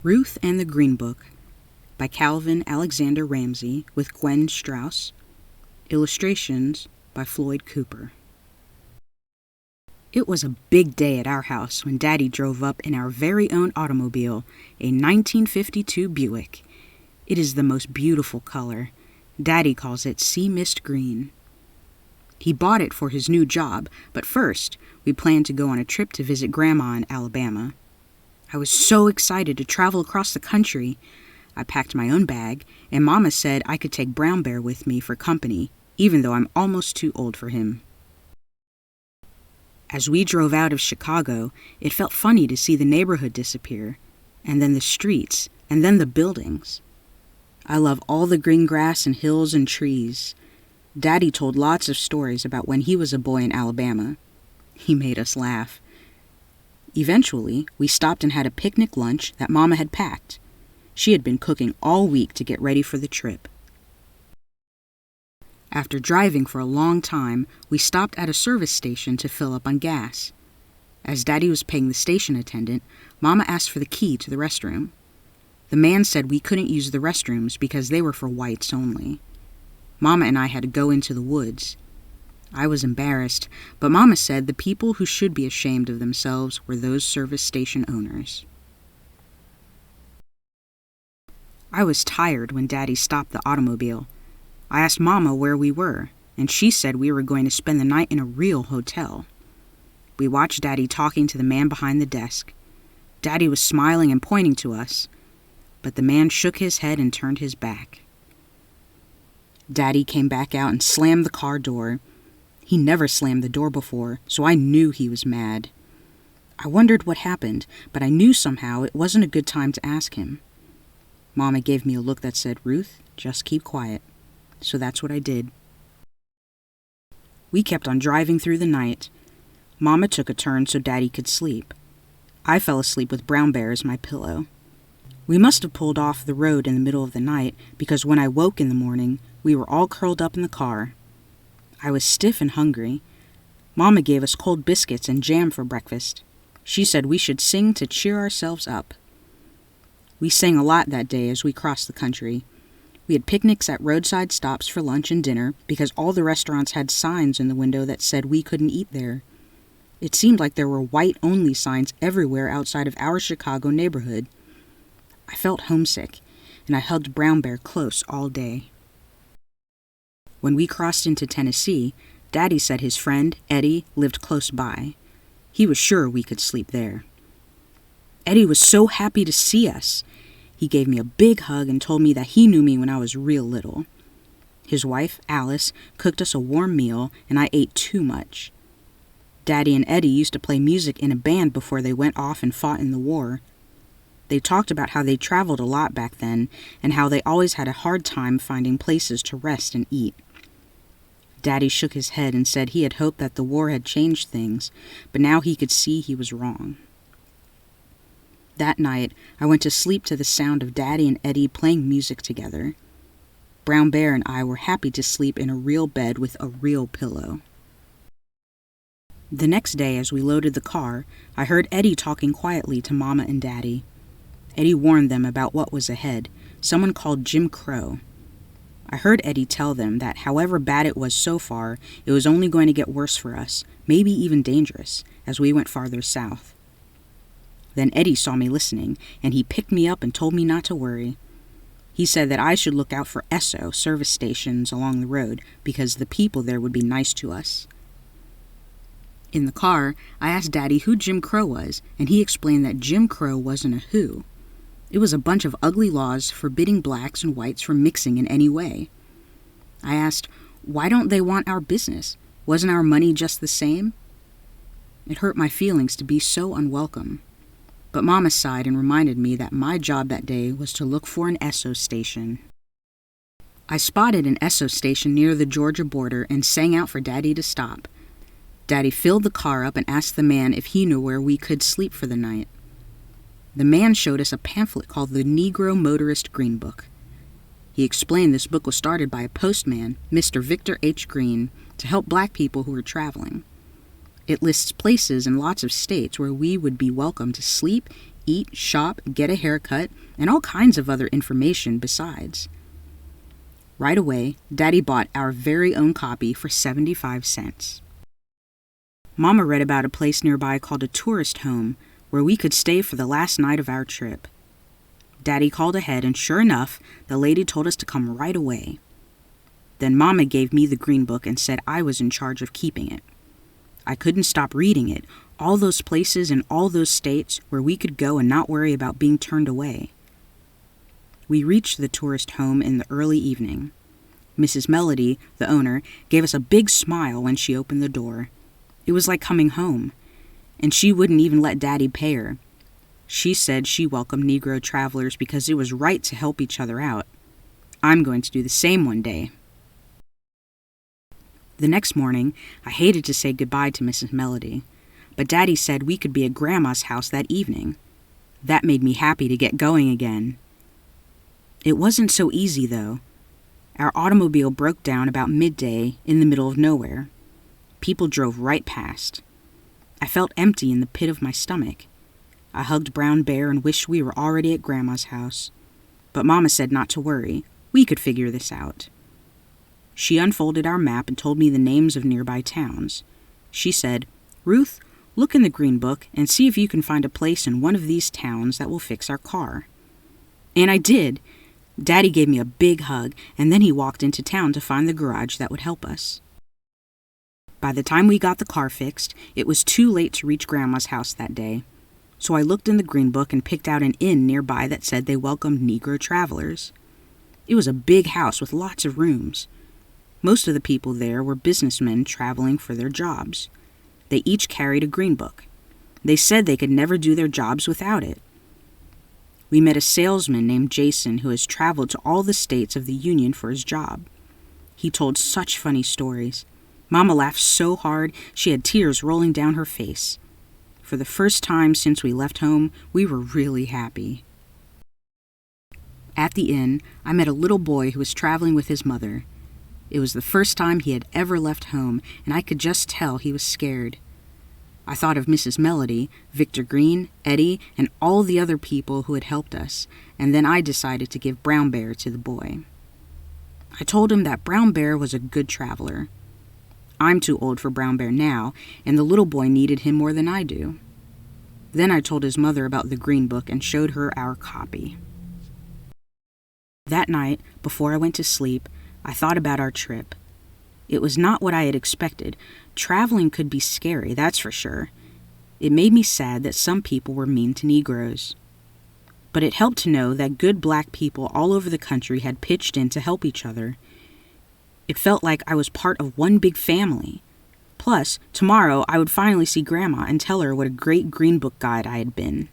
Ruth and the Green Book by Calvin Alexander Ramsey with Gwen Strauss. Illustrations by Floyd Cooper. It was a big day at our house when Daddy drove up in our very own automobile, a 1952 Buick. It is the most beautiful color. Daddy calls it sea mist green. He bought it for his new job, but first we planned to go on a trip to visit Grandma in Alabama. I was so excited to travel across the country. I packed my own bag, and Mama said I could take Brown Bear with me for company, even though I'm almost too old for him. As we drove out of Chicago, it felt funny to see the neighborhood disappear, and then the streets, and then the buildings. I love all the green grass and hills and trees. Daddy told lots of stories about when he was a boy in Alabama. He made us laugh. Eventually, we stopped and had a picnic lunch that Mama had packed. She had been cooking all week to get ready for the trip. After driving for a long time, we stopped at a service station to fill up on gas. As Daddy was paying the station attendant, Mama asked for the key to the restroom. The man said we couldn't use the restrooms because they were for whites only. Mama and I had to go into the woods. I was embarrassed, but Mama said the people who should be ashamed of themselves were those service station owners. I was tired when Daddy stopped the automobile. I asked Mama where we were, and she said we were going to spend the night in a real hotel. We watched Daddy talking to the man behind the desk. Daddy was smiling and pointing to us, but the man shook his head and turned his back. Daddy came back out and slammed the car door. He never slammed the door before, so I knew he was mad. I wondered what happened, but I knew somehow it wasn't a good time to ask him. Mama gave me a look that said, "Ruth, just keep quiet." So that's what I did. We kept on driving through the night. Mama took a turn so Daddy could sleep. I fell asleep with Brown Bear as my pillow. We must have pulled off the road in the middle of the night because when I woke in the morning, we were all curled up in the car. I was stiff and hungry. Mama gave us cold biscuits and jam for breakfast. She said we should sing to cheer ourselves up. We sang a lot that day as we crossed the country. We had picnics at roadside stops for lunch and dinner because all the restaurants had signs in the window that said we couldn't eat there. It seemed like there were white-only signs everywhere outside of our Chicago neighborhood. I felt homesick, and I hugged Brown Bear close all day. When we crossed into Tennessee, Daddy said his friend, Eddie, lived close by. He was sure we could sleep there. Eddie was so happy to see us. He gave me a big hug and told me that he knew me when I was real little. His wife, Alice, cooked us a warm meal, and I ate too much. Daddy and Eddie used to play music in a band before they went off and fought in the war. They talked about how they traveled a lot back then and how they always had a hard time finding places to rest and eat. Daddy shook his head and said he had hoped that the war had changed things, but now he could see he was wrong. That night, I went to sleep to the sound of Daddy and Eddie playing music together. Brown Bear and I were happy to sleep in a real bed with a real pillow. The next day, as we loaded the car, I heard Eddie talking quietly to Mama and Daddy. Eddie warned them about what was ahead, someone called Jim Crow. I heard Eddie tell them that however bad it was so far, it was only going to get worse for us, maybe even dangerous, as we went farther south. Then Eddie saw me listening, and he picked me up and told me not to worry. He said that I should look out for Esso service stations along the road because the people there would be nice to us. In the car, I asked Daddy who Jim Crow was, and he explained that Jim Crow wasn't a who. It was a bunch of ugly laws forbidding blacks and whites from mixing in any way. I asked, why don't they want our business? Wasn't our money just the same? It hurt my feelings to be so unwelcome. But Mama sighed and reminded me that my job that day was to look for an Esso station. I spotted an Esso station near the Georgia border and sang out for Daddy to stop. Daddy filled the car up and asked the man if he knew where we could sleep for the night. The man showed us a pamphlet called the Negro Motorist Green Book. He explained this book was started by a postman, Mr. Victor H. Green, to help black people who were traveling. It lists places in lots of states where we would be welcome to sleep, eat, shop, get a haircut, and all kinds of other information besides. Right away, Daddy bought our very own copy for 75 cents. Mama read about a place nearby called a tourist home where we could stay for the last night of our trip. Daddy called ahead, and sure enough, the lady told us to come right away. Then Mama gave me the green book and said I was in charge of keeping it. I couldn't stop reading it, all those places in all those states where we could go and not worry about being turned away. We reached the tourist home in the early evening. Mrs. Melody, the owner, gave us a big smile when she opened the door. It was like coming home, and she wouldn't even let Daddy pay her. She said she welcomed Negro travelers because it was right to help each other out. I'm going to do the same one day. The next morning, I hated to say goodbye to Mrs. Melody, but Daddy said we could be at Grandma's house that evening. That made me happy to get going again. It wasn't so easy, though. Our automobile broke down about midday in the middle of nowhere. People drove right past. I felt empty in the pit of my stomach. I hugged Brown Bear and wished we were already at Grandma's house. But Mama said not to worry. We could figure this out. She unfolded our map and told me the names of nearby towns. She said, "Ruth, look in the green book and see if you can find a place in one of these towns that will fix our car." And I did. Daddy gave me a big hug, and then he walked into town to find the garage that would help us. By the time we got the car fixed, it was too late to reach Grandma's house that day. So I looked in the green book and picked out an inn nearby that said they welcomed Negro travelers. It was a big house with lots of rooms. Most of the people there were businessmen traveling for their jobs. They each carried a green book. They said they could never do their jobs without it. We met a salesman named Jason who has traveled to all the states of the Union for his job. He told such funny stories. Mama laughed so hard she had tears rolling down her face. For the first time since we left home, we were really happy. At the inn, I met a little boy who was traveling with his mother. It was the first time he had ever left home, and I could just tell he was scared. I thought of Mrs. Melody, Victor Green, Eddie, and all the other people who had helped us, and then I decided to give Brown Bear to the boy. I told him that Brown Bear was a good traveler. I'm too old for Brown Bear now, and the little boy needed him more than I do. Then I told his mother about the green book and showed her our copy. That night, before I went to sleep, I thought about our trip. It was not what I had expected. Traveling could be scary, that's for sure. It made me sad that some people were mean to Negroes. But it helped to know that good black people all over the country had pitched in to help each other. It felt like I was part of one big family. Plus, tomorrow I would finally see Grandma and tell her what a great Green Book guide I had been.